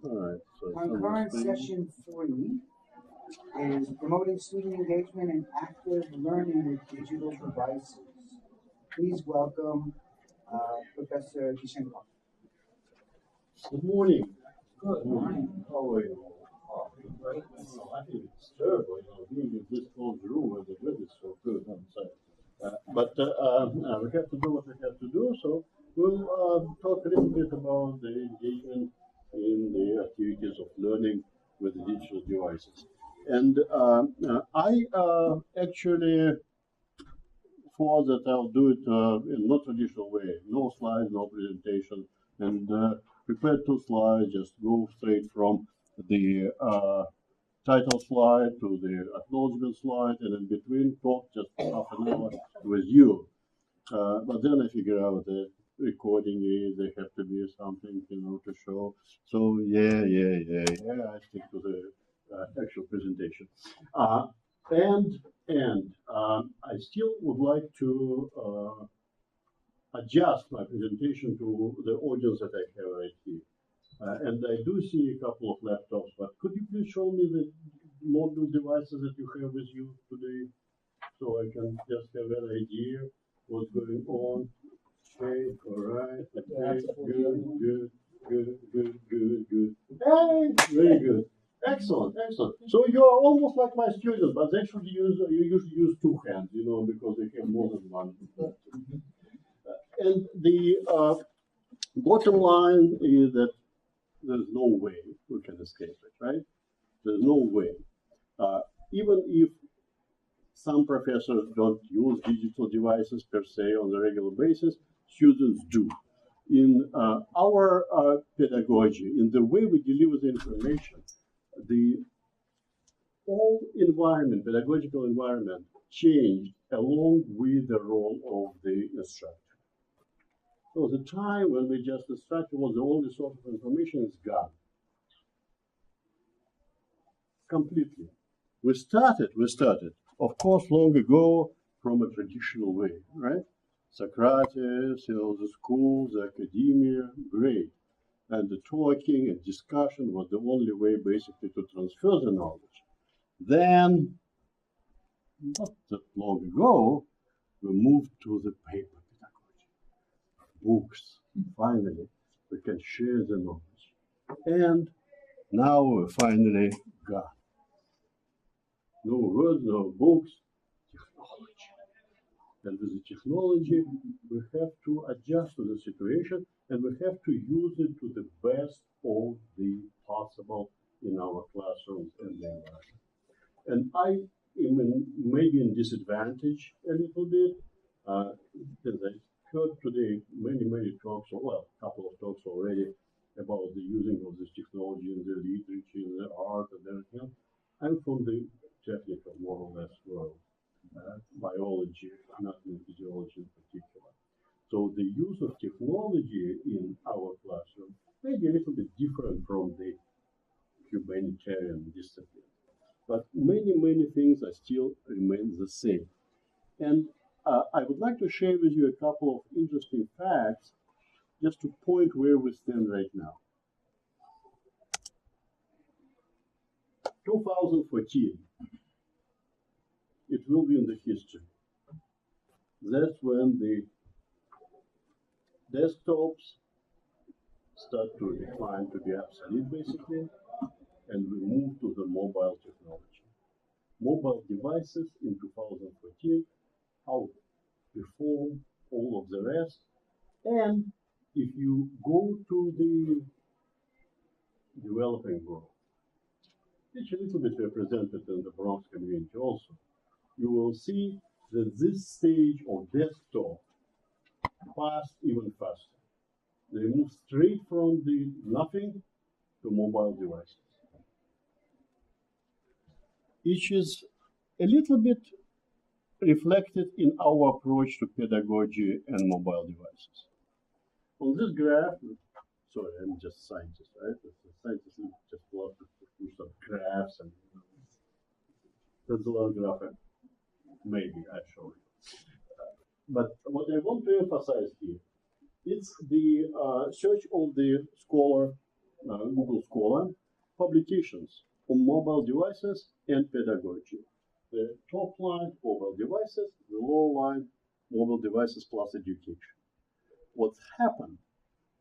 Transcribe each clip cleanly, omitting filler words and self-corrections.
All right. So it's on the Concurrent screen. session 3 is promoting student engagement and active learning with digital devices. Please welcome Professor Dishenkov. Good morning. Good morning. How are you? Right. I think it's terrible, being in this closed room where the weather is so good outside. But we have to do what we have to do, so we'll talk a little bit about the engagement in the activities of learning with the digital devices. And I actually thought that I'll do it in not traditional way, no slides, no presentation, and prepare 2 slides, just go straight from the title slide to the acknowledgement slide, and in between talk just half an hour with you. But then I figure out that recording is, there have to be something, to show. So yeah, I stick to the actual presentation. And I still would like to adjust my presentation to the audience that I have right here. And I do see a couple of laptops, but could you please show me the mobile devices that you have with you today, so I can just have an idea what's going on? Okay, all right, okay, good. Hey, very good. Excellent. So you are almost like my students, but they should you usually use 2 hands, because they have more than one. And the bottom line is that there's no way we can escape it, right? There's no way. Even if some professors don't use digital devices per se on a regular basis, students do. In our pedagogy, in the way we deliver the information, the whole environment, pedagogical environment, changed along with the role of the instructor. So the time when we just instructor was the only source of information is gone. Completely. We started, of course, long ago from a traditional way, right? Socrates, the schools, the academia, great. And the talking and discussion was the only way basically to transfer the knowledge. Then, not that long ago, we moved to the paper pedagogy. Books, finally, we can share the knowledge. And now we finally got no words, no books, technology. And with the technology, we have to adjust to the situation, and we have to use it to the best of the possible in our classrooms and the environment. And I am maybe in disadvantage a little bit, because I heard today many talks, well, a couple of talks already about the using of this technology in the literature, in the art, and everything. I'm from the technical, more or less, world. Biology, not in physiology in particular. So the use of technology in our classroom may be a little bit different from the humanitarian discipline. But many things are still remain the same. And I would like to share with you a couple of interesting facts just to point where we stand right now. 2014, it will be in the history. That's when the desktops start to decline, to be obsolete basically, and we move to the mobile technology. Mobile devices in 2014 outperform all of the rest. And if you go to the developing world, which is a little bit represented in the Bronx community also, you will see that this stage of desktop passed even faster. They move straight from the nothing to mobile devices. Which is a little bit reflected in our approach to pedagogy and mobile devices. On this graph, sorry, I'm just a scientist, right? Scientists just love to push some graphs and that's a lot of graph. Maybe I show you. But what I want to emphasize here, it's the search of the scholar Google Scholar, publications on mobile devices and pedagogy. The top line, mobile devices, the low line, mobile devices plus education. What happened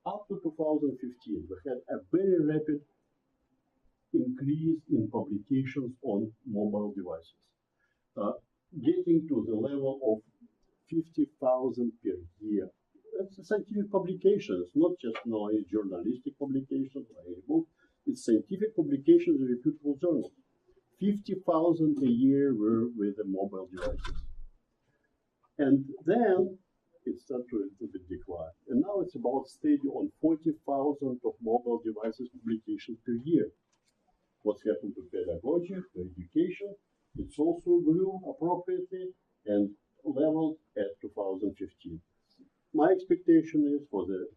up to 2015, we had a very rapid increase in publications on mobile devices, getting to the level of 50,000 per year. It's scientific publications, not just any journalistic publications or any book. It's scientific publications in reputable journals. 50,000 a year were with the mobile devices. And then it started to a little bit decline. And now it's about steady on 40,000 of mobile devices publications per year. What's happened to pedagogy, to education? It's also grew appropriately and leveled at 2015. My expectation is for the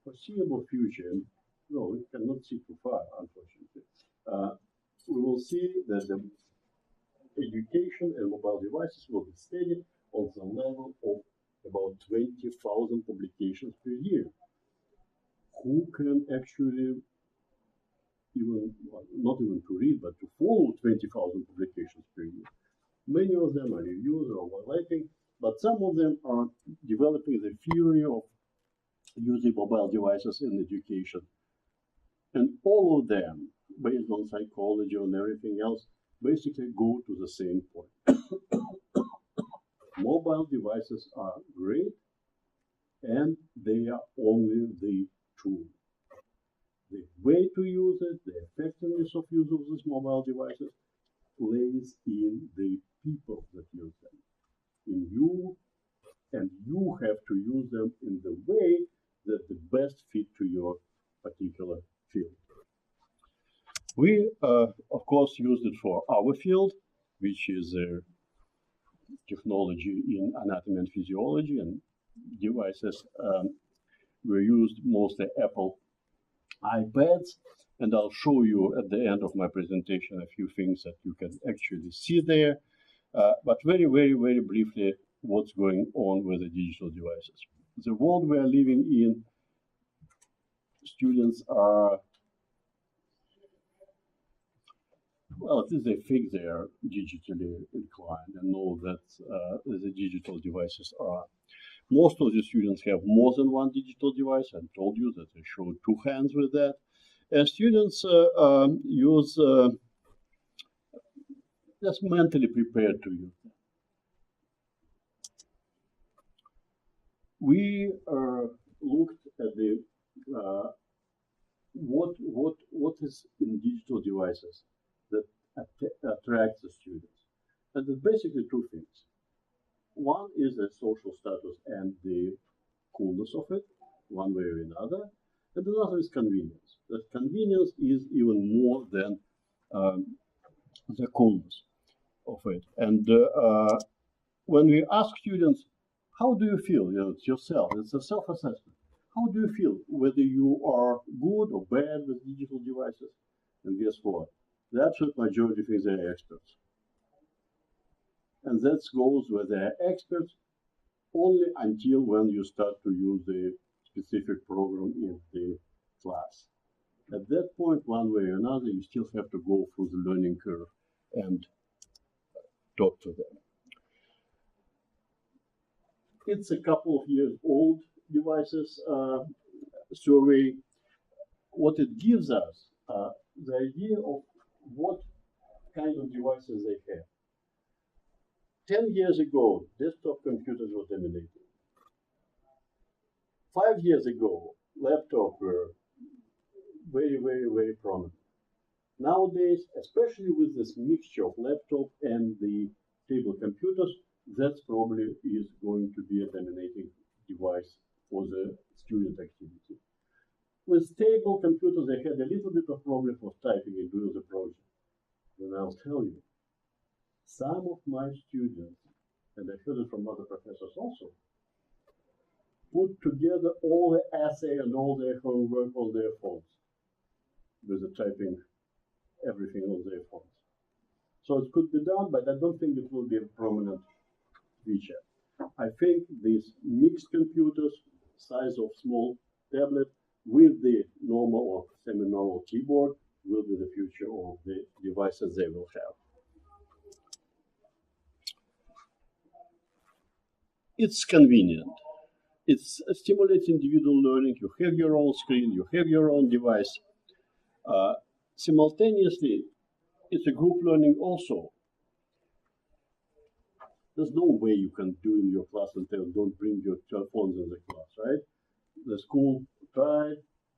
foreseeable future, and no, we cannot see too far, unfortunately, we will see that the education and mobile devices will be steady on the level of about 20,000 publications per year. Who can actually not even to read, but to follow 20,000 publications per year? Many of them are reviews or overlapping, but some of them are developing the theory of using mobile devices in education. And all of them, based on psychology and everything else, basically go to the same point. Mobile devices are great, and they are only the tool. The way to use it, the effectiveness of use of these mobile devices lays in the people that use them, in you, and you have to use them in the way that the best fit to your particular field. We, of course, used it for our field, which is technology in anatomy and physiology, and devices were used mostly Apple iPads, and I'll show you at the end of my presentation a few things that you can actually see there. But very, very, very briefly, what's going on with the digital devices. The world we are living in, students are, well, at least they think they are digitally inclined and know that the digital devices are. Most of the students have more than one digital device. I told you that I showed two hands with that. And students use, just mentally prepared to use them. We looked at the what is in digital devices that attracts the students. And there's basically two things. One is the social status and the coolness of it, one way or another. And another is convenience. That convenience is even more than the coolness of it. And when we ask students, how do you feel? It's yourself, it's a self-assessment. How do you feel whether you are good or bad with digital devices? And guess what? The absolute majority think they're experts. And that goes with they're experts only until when you start to use the specific program in the class. At that point, one way or another, you still have to go through the learning curve and talk to them. It's a couple of years old devices survey. What it gives us, the idea of what kind of devices they have. 10 years ago, desktop computers were dominating. 5 years ago, laptops were very, very, very prominent. Nowadays, especially with this mixture of laptop and the table computers, that probably is going to be a dominating device for the student activity. With table computers, they had a little bit of problem for typing and doing the project. And I'll tell you, some of my students, and I heard it from other professors also, put together all the essay and all their homework on their phones, with the typing everything on their phones. So it could be done, but I don't think it will be a prominent feature. I think these mixed computers, size of small tablet, with the normal or semi-normal keyboard will be the future of the devices they will have. It's convenient. It stimulates individual learning. You have your own screen, you have your own device. Simultaneously, it's a group learning also. There's no way you can do in your class and tell don't bring your phones in the class, right? The school tried,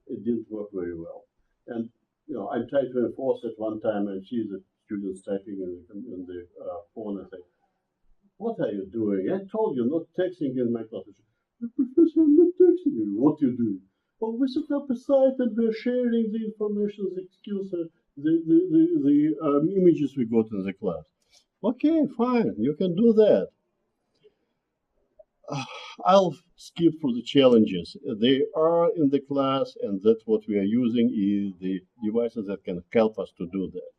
it didn't work very well. And I tried to enforce it one time and see the students typing in the phone and say, what are you doing? I told you not texting in my class. Professor, I'm not texting you. What you do? Oh, we set up a site and we're sharing the information, the skills, the images we got in the class. Okay, fine, you can do that. I'll skip through the challenges. They are in the class, and that's what we are using is the devices that can help us to do that.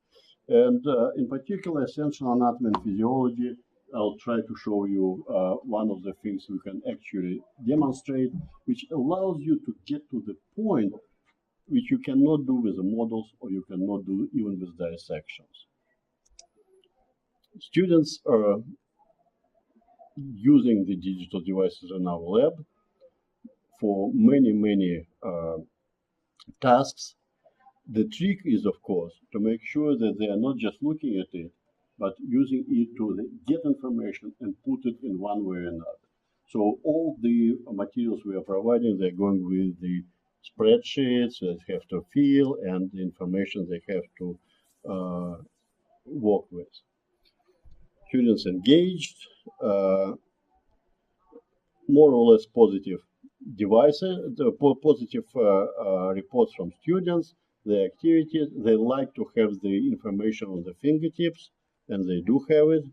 And in particular, essential anatomy and physiology, I'll try to show you one of the things we can actually demonstrate, which allows you to get to the point which you cannot do with the models or you cannot do even with dissections. Students are using the digital devices in our lab for many tasks. The trick is, of course, to make sure that they are not just looking at it, but using it to get information and put it in one way or another. So all the materials we are providing, they're going with the spreadsheets they have to fill and the information they have to work with. Students engaged, more or less positive devices, positive reports from students, the activities. They like to have the information on the fingertips, and they do have it.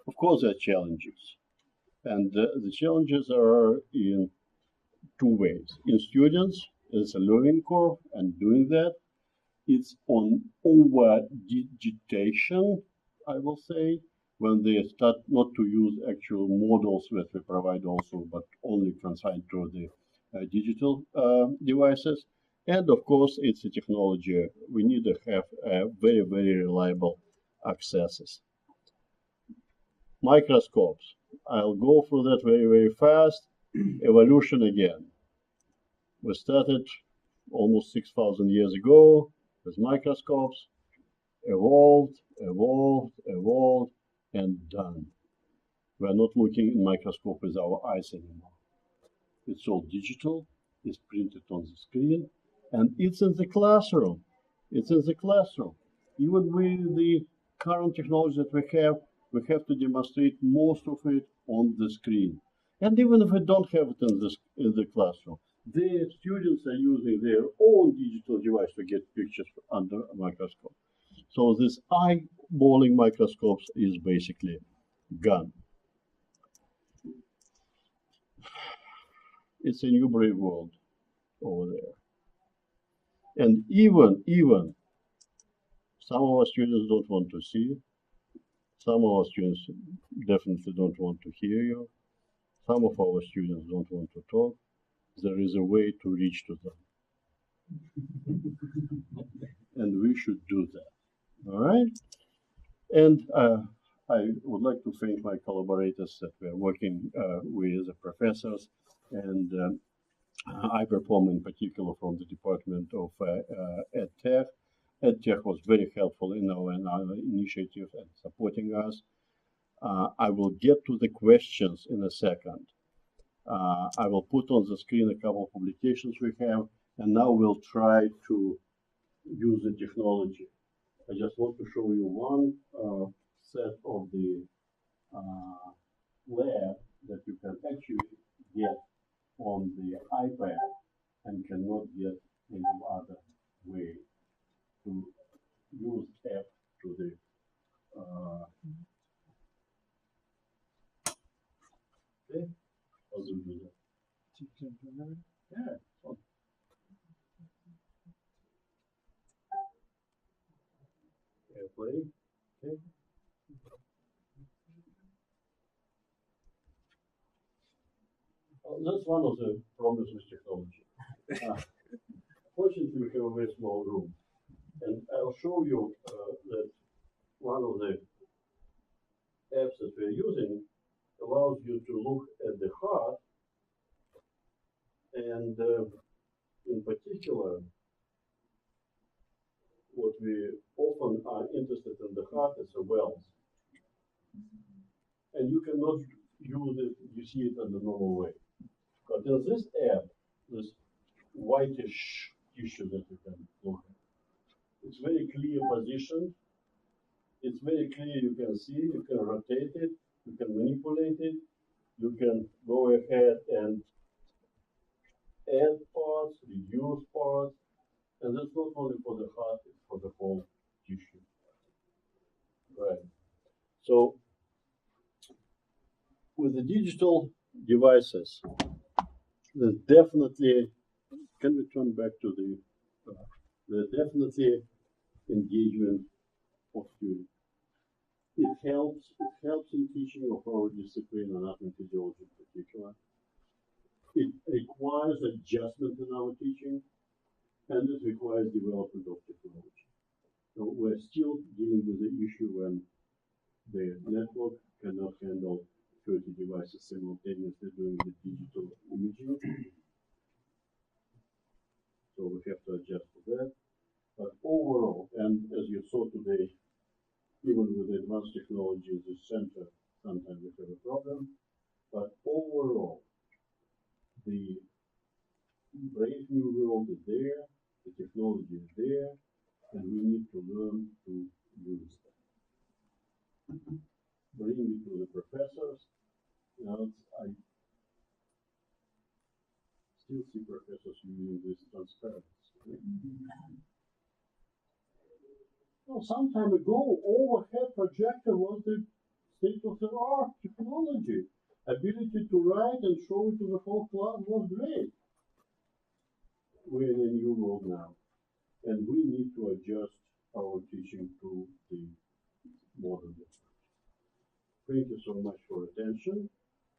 Of course, there are challenges, and the challenges are in two ways. In students, it's a learning curve, and doing that, it's on over digitation, I will say, when they start not to use actual models that we provide also, but only consigned to the digital devices. And of course, it's a technology. We need to have very reliable accesses. Microscopes. I'll go through that very fast. Evolution again. We started almost 6,000 years ago with microscopes, evolved, and done. We're not looking in microscope with our eyes anymore. It's all digital, it's printed on the screen, and it's in the classroom. It's in the classroom. Even with the current technology that we have to demonstrate most of it on the screen. And even if we don't have it in the classroom, the students are using their own digital device to get pictures under a microscope. So this eyeballing microscopes is basically gone. It's a new brave world over there. And even some of our students don't want to see. Some of our students definitely don't want to hear you. Some of our students don't want to talk. There is a way to reach to them. And we should do that. All right? And I would like to thank my collaborators that we're working with, the professors, and I perform in particular from the Department of EdTech. EdTech was very helpful in our initiative and supporting us. I will get to the questions in a second. I will put on the screen a couple of publications we have, and now we'll try to use the technology. I just want to show you one set of the lab that you can actually get on the iPad and cannot get any other way to use app to the okay. How do you do that? Yeah. Airplay. Okay. That's one of the commerce with technology. Fortunately, we have a very small room. And I'll show you that one of the apps that we're using allows you to look at the heart, and in particular, what we often are interested in the heart is the wells. And you cannot use it, you see it in the normal way. But in this app, this whitish tissue that you can look at, it's very clear position. It's very clear, you can see, you can rotate it, you can manipulate it, you can go ahead and add parts, reduce parts, and that's not only for the heart, it's for the whole tissue. Right. So with the digital devices, there's definitely, can we turn back to there's definitely engagement of students. It helps in teaching of our discipline, anatomy and physiology in particular. It requires adjustment in our teaching, and it requires development of technology. So we're still dealing with the issue when the network cannot handle 30 devices simultaneously doing the digital imaging. So we have to adjust for that. But overall, and as you saw today, even with advanced technology as a center, sometimes we have a problem. But overall, the brave new world is there, the technology is there, and we need to learn to use that. Bringing it to the professors, I still see professors using this transparency. Well, some time ago, overhead projector was the state-of-the-art technology. Ability to write and show it to the whole class was great. We're in a new world now, and we need to adjust our teaching to the modern day. Thank you so much for attention,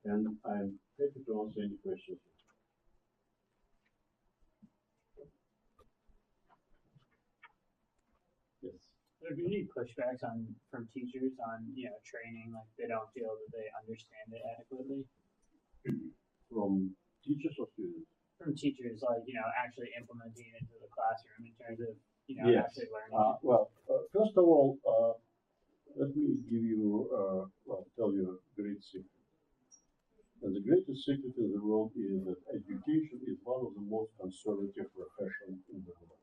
and I'm happy to answer any questions. Yes. There be any pushbacks from teachers on training, like they don't feel that they understand it adequately? From teachers or students? From teachers, like actually implementing it into the classroom in terms of Yes. actually learning. First of all, let me give you, tell you a great secret. And the greatest secret in the world is that education is one of the most conservative professions in the world,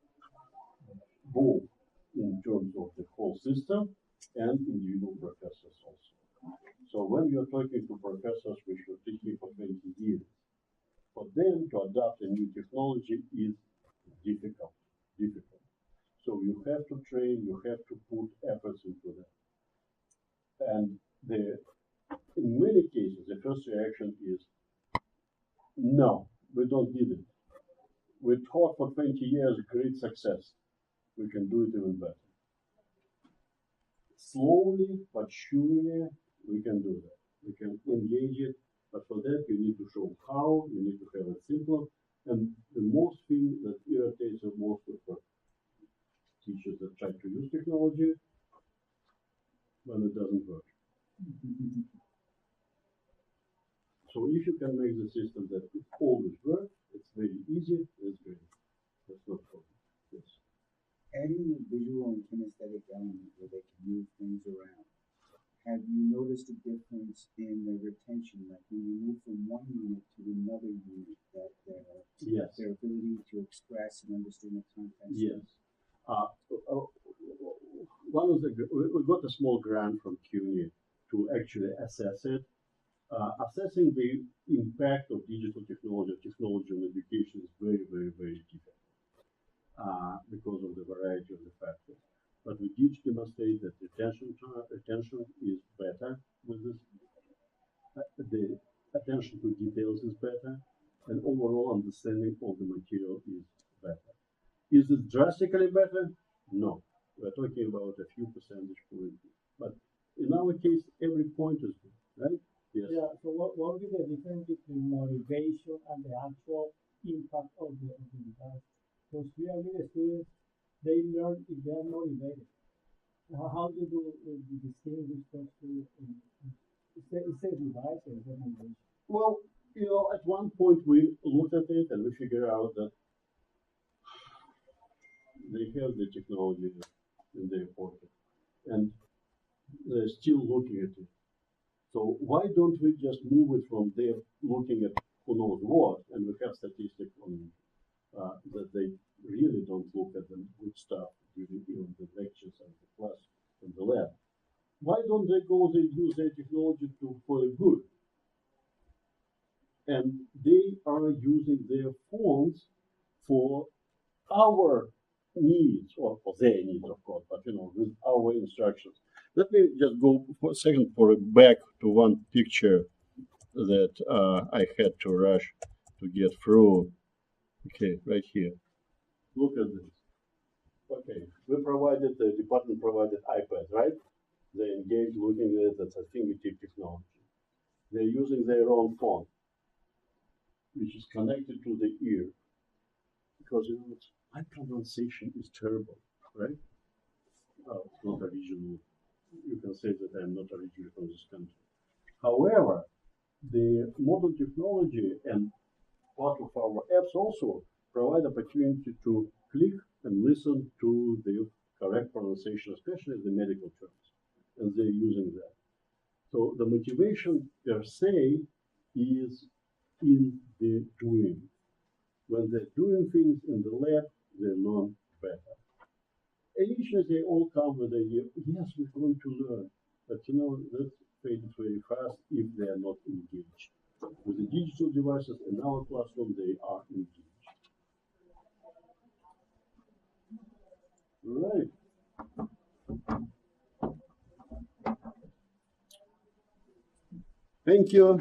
both in terms of the whole system and individual professors also. So when you're talking to professors which were teaching for 20 years, for them to adopt a new technology is difficult. So you have to train, you have to put efforts into that. And in many cases, the first reaction is, no, we don't need it. We taught for 20 years, great success. We can do it even better. Slowly but surely, we can do that. We can engage it, but for that, you need to show how, you need to have it simple. And the most thing that irritates the most of teachers that try to use technology when it doesn't work. So if you can make the system that it always works, it's very easy, it's great. That's not a problem. Yes. Adding the visual and kinesthetic element where they can move things around, have you noticed a difference in the retention, like when you move from one unit to another unit, that Yes. their ability to express and understand the content? Yes. We got a small grant from CUNY to actually assess it. Assessing the impact of digital technology on education is very, very, very difficult because of the variety of the factors. But we did demonstrate that retention is better with this. The attention to details is better, and overall understanding of the material is better. Is it drastically better? No. We're talking about a few percentage points. But in our case, every point is good, right? Yes. Yeah, so what would be the difference between motivation and the actual impact of the device. Because really the students, they learn if they are motivated. How do you distinguish those two? It's a device or is it motivation? Well, you know, at one point we looked at it and we figured out that they have the technology in their pocket and they're still looking at it. So why don't we just move it from there looking at who knows what, and we have statistics on that they really don't look at the good stuff during even the lectures and the class in the lab. Why don't they go and use their technology for the good? And they are using their phones for our needs, or for their needs, of course, but you know, with our instructions. Let me just go for a second back to one picture that I had to rush to get through. Okay, right here. Look at this. Okay, the department provided iPads, right? They engage looking at it as a fingertip technology. They're using their own phone, which is connected to the ear. Because you know, my pronunciation is terrible, right? It's not original. You can say that I'm not originally from this country. However, the modern technology and part of our apps also provide opportunity to click and listen to the correct pronunciation, especially the medical terms, and they're using that. So the motivation per se is in the doing. When they're doing things in the lab, they learn better. Initially, they all come with the idea, yes, we're going to learn, but you know, that's faded very fast if they are not engaged. With the digital devices in our classroom, they are engaged. Right. Thank you.